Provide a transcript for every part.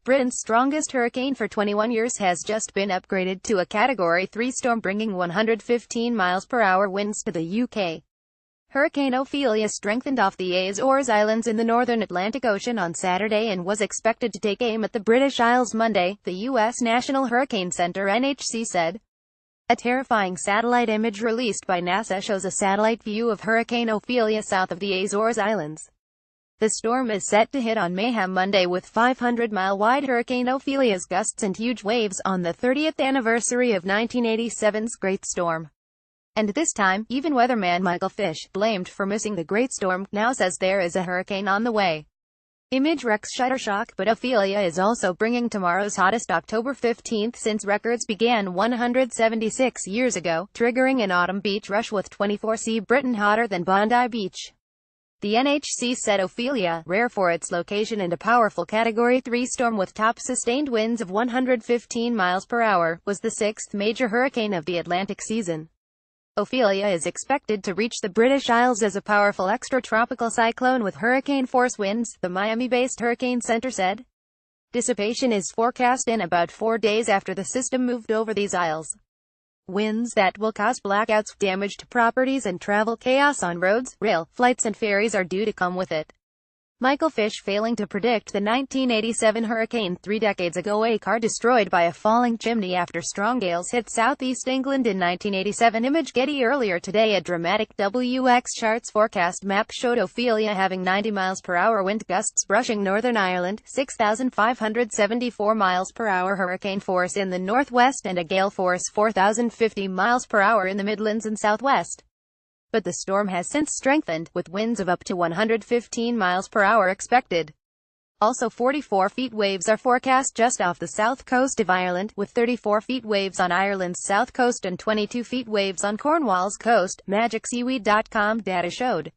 Britain's strongest hurricane for 21 years has just been upgraded to a Category 3 storm, bringing 115 miles per hour winds to the UK. Hurricane Ophelia strengthened off the Azores Islands in the northern Atlantic Ocean on Saturday and was expected to take aim at the British Isles Monday, the U.S. National Hurricane Center (NHC) said. A terrifying satellite image released by NASA shows a satellite view of Hurricane Ophelia south of the Azores Islands. The storm is set to hit on Mayhem Monday with 500-mile-wide Hurricane Ophelia's gusts and huge waves on the 30th anniversary of 1987's Great Storm. And this time, even weatherman Michael Fish, blamed for missing the Great Storm, now says there is a hurricane on the way. Image wrecks Shutterstock, but Ophelia is also bringing tomorrow's hottest October 15th since records began 176 years ago, triggering an autumn beach rush with 24°C Britain hotter than Bondi Beach. The NHC said Ophelia, rare for its location and a powerful Category 3 storm with top sustained winds of 115 miles per hour, was the sixth major hurricane of the Atlantic season. Ophelia is expected to reach the British Isles as a powerful extratropical cyclone with hurricane-force winds, the Miami-based Hurricane Center said. Dissipation is forecast in about 4 days after the system moved over these isles. Winds that will cause blackouts, damage to properties and travel chaos on roads, rail, flights and ferries are due to come with it. Michael Fish failing to predict the 1987 hurricane. 3 decades ago, a car destroyed by a falling chimney after strong gales hit southeast England in 1987. Image Getty. Earlier today, a dramatic WX charts forecast map showed Ophelia having 90 miles per hour wind gusts brushing Northern Ireland, 6,574 miles per hour hurricane force in the northwest and a gale force 4,050 miles per hour in the Midlands and southwest. But the storm has since strengthened, with winds of up to 115 miles per hour expected. Also 44 feet waves are forecast just off the south coast of Ireland, with 34 feet waves on Ireland's south coast and 22 feet waves on Cornwall's coast, MagicSeaweed.com data showed.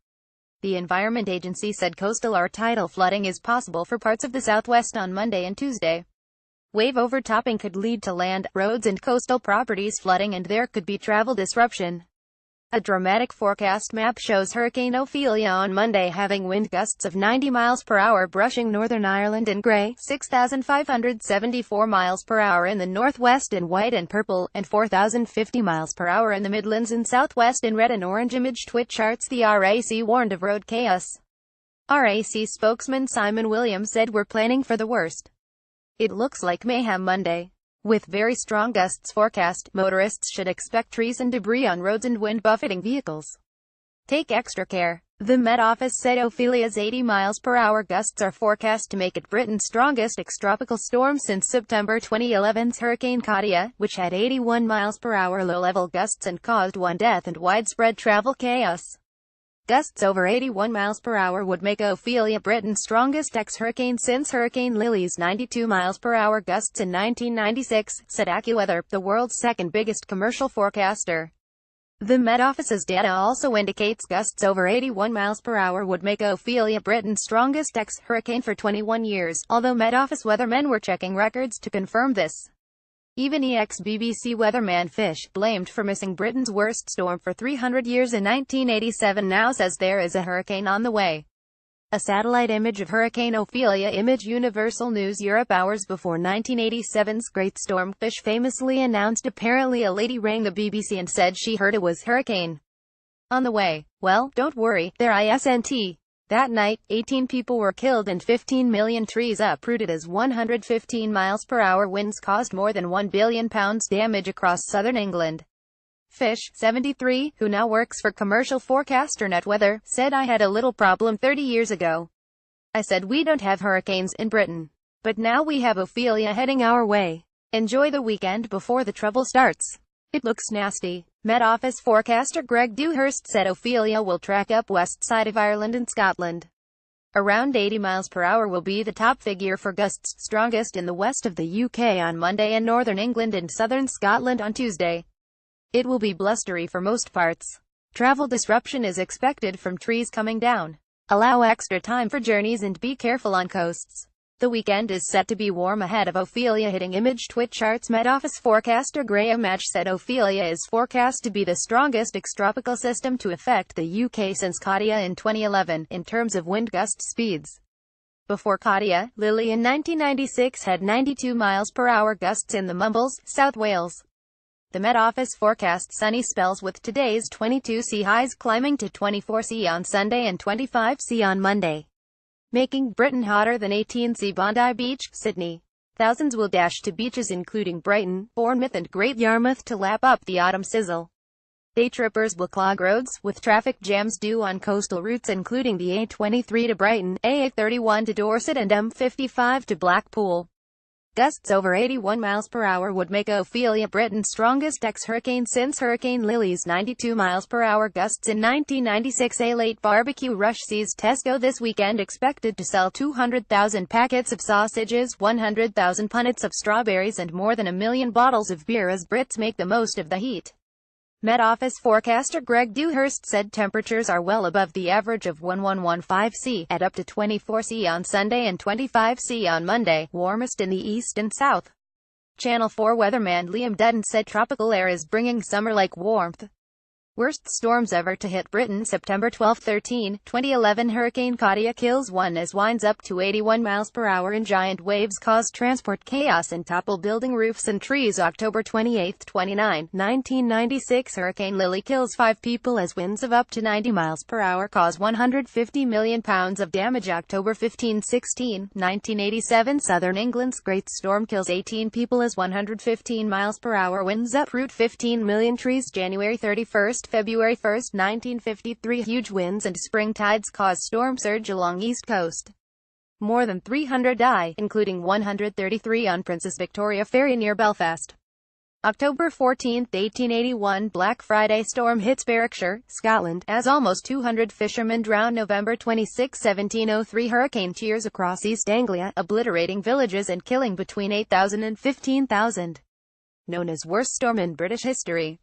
The Environment Agency said coastal or tidal flooding is possible for parts of the southwest on Monday and Tuesday. Wave overtopping could lead to land, roads and coastal properties flooding, and there could be travel disruption. A dramatic forecast map shows Hurricane Ophelia on Monday having wind gusts of 90 miles per hour brushing Northern Ireland in grey, 6,574 miles per hour in the northwest in white and purple, and 4,050 miles per hour in the Midlands and southwest in red and orange. Image twit charts. The RAC warned of road chaos. RAC spokesman Simon Williams said, "We're planning for the worst. It looks like mayhem Monday. With very strong gusts forecast, motorists should expect trees and debris on roads and wind buffeting vehicles. Take extra care." The Met Office said Ophelia's 80 miles per hour gusts are forecast to make it Britain's strongest extratropical storm since September 2011's Hurricane Katia, which had 81 miles per hour low-level gusts and caused 1 death and widespread travel chaos. Gusts over 81 miles per hour would make Ophelia Britain's strongest ex-hurricane since Hurricane Lily's 92 miles per hour gusts in 1996, said AccuWeather, the world's second biggest commercial forecaster. The Met Office's data also indicates gusts over 81 miles per hour would make Ophelia Britain's strongest ex-hurricane for 21 years, although Met Office weathermen were checking records to confirm this. Even ex-BBC weatherman Fish, blamed for missing Britain's worst storm for 300 years in 1987, now says there is a hurricane on the way. A satellite image of Hurricane Ophelia. Image Universal News Europe. Hours before 1987's Great Storm, Fish famously announced apparently a lady rang the BBC and said she heard it was hurricane on the way. Well, don't worry, there isn't. That night, 18 people were killed and 15 million trees uprooted as 115 miles per hour winds caused more than £1 billion damage across southern England. Fish, 73, who now works for commercial forecaster NetWeather, said, "I had a little problem 30 years ago. I said we don't have hurricanes in Britain. But now we have Ophelia heading our way. Enjoy the weekend before the trouble starts. It looks nasty." Met Office forecaster Greg Dewhurst said Ophelia will track up west side of Ireland and Scotland. Around 80 miles per hour will be the top figure for gusts, strongest in the west of the UK on Monday and northern England and southern Scotland on Tuesday. It will be blustery for most parts. Travel disruption is expected from trees coming down. Allow extra time for journeys and be careful on coasts. The weekend is set to be warm ahead of Ophelia hitting. Image twit charts. Met Office forecaster Graham Match said Ophelia is forecast to be the strongest extratropical system to affect the UK since Katia in 2011, in terms of wind gust speeds. Before Katia, Lily in 1996 had 92 miles per hour gusts in the Mumbles, South Wales. The Met Office forecast sunny spells with today's 22°C highs climbing to 24°C on Sunday and 25°C on Monday, making Britain hotter than 18°C. Bondi Beach, Sydney. Thousands will dash to beaches including Brighton, Bournemouth and Great Yarmouth to lap up the autumn sizzle. Day trippers will clog roads, with traffic jams due on coastal routes including the A23 to Brighton, A31 to Dorset and M55 to Blackpool. Gusts over 81 miles per hour would make Ophelia Britain's strongest ex-hurricane since Hurricane Lily's 92 miles per hour gusts in 1996. A late barbecue rush sees Tesco this weekend expected to sell 200,000 packets of sausages, 100,000 punnets of strawberries and more than 1 million bottles of beer as Brits make the most of the heat. Met Office forecaster Greg Dewhurst said temperatures are well above the average of 1115°C, at up to 24°C on Sunday and 25°C on Monday, warmest in the east and south. Channel 4 weatherman Liam Dutton said tropical air is bringing summer-like warmth. Worst storms ever to hit Britain. September 12-13, 2011 Hurricane Katia kills one as winds up to 81 miles per hour in giant waves cause transport chaos and topple building roofs and trees. October 28-29, 1996 Hurricane Lily kills 5 people as winds of up to 90 miles per hour cause £150 million of damage. October 15-16, 1987 Southern England's Great Storm kills 18 people as 115 miles per hour winds uproot 15 million trees. January 31st, February 1, 1953 huge winds and spring tides cause storm surge along East Coast. More than 300 die, including 133 on Princess Victoria Ferry near Belfast. October 14, 1881 Black Friday storm hits Berwickshire, Scotland, as almost 200 fishermen drown. November 26, 1703 hurricane tears across East Anglia, obliterating villages and killing between 8,000 and 15,000. Known as worst storm in British history.